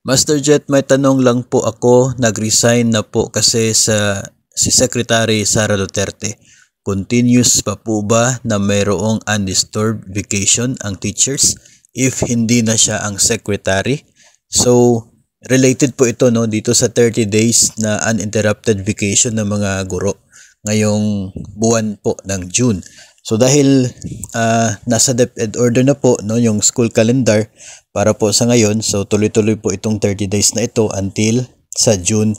Master Jet, may tanong lang po ako. Nag-resign na po kasi si Secretary Sara Duterte. Continuous pa po ba na mayroong undisturbed vacation ang teachers if hindi na siya ang secretary? So, related po ito no dito sa 30 days na uninterrupted vacation ng mga guro ngayong buwan po ng June. So dahil nasa DepEd order na po no yung school calendar para po sa ngayon, so tuloy-tuloy po itong 30 days na ito until sa June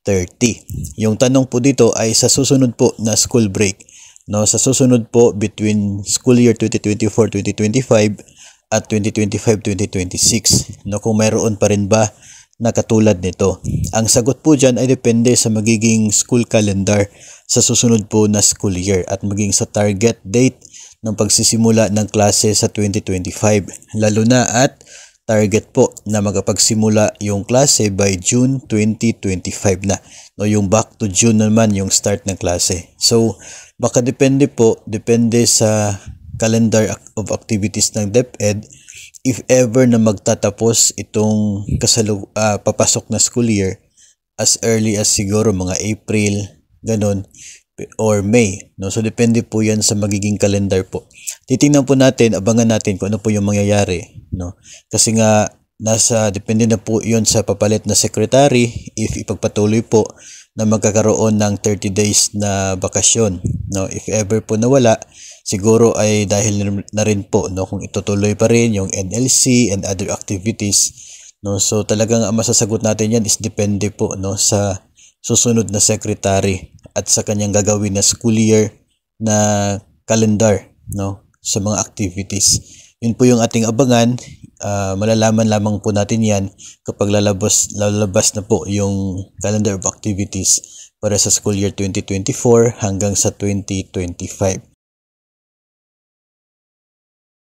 30. Yung tanong po dito ay sa susunod po na school break, no, sa susunod po between school year 2024-2025 at 2025-2026, no, kung mayroon pa rin ba na katulad nito. Ang sagot po dyan ay depende sa magiging school calendar sa susunod po na school year at maging sa target date ng pagsisimula ng klase sa 2025. Lalo na at target po na magpagsimula yung klase by June 2025 na. No, yung back to June naman yung start ng klase. So, baka depende sa calendar of activities ng DepEd if ever na magtatapos itong papasok na school year as early as siguro mga April, ganun, or May, no? So depende po 'yan sa magiging calendar po. Titingnan po natin, abangan natin kung ano po yung mangyayari, no? Kasi nga depende na po 'yon sa papalit na secretary if ipagpatuloy po na magkakaroon ng 30 days na bakasyon, no? If ever po nawala, siguro ay dahil na rin po, no, kung itutuloy pa rin yung NLC and other activities, no? So talagang ang masasagot natin yan is depende po, no, sa susunod na secretary at sa kanyang gagawin na school year na calendar, no, sa mga activities. Yun po yung ating abangan. Malalaman lamang po natin yan kapag lalabas na po yung calendar of activities para sa school year 2024 hanggang sa 2025.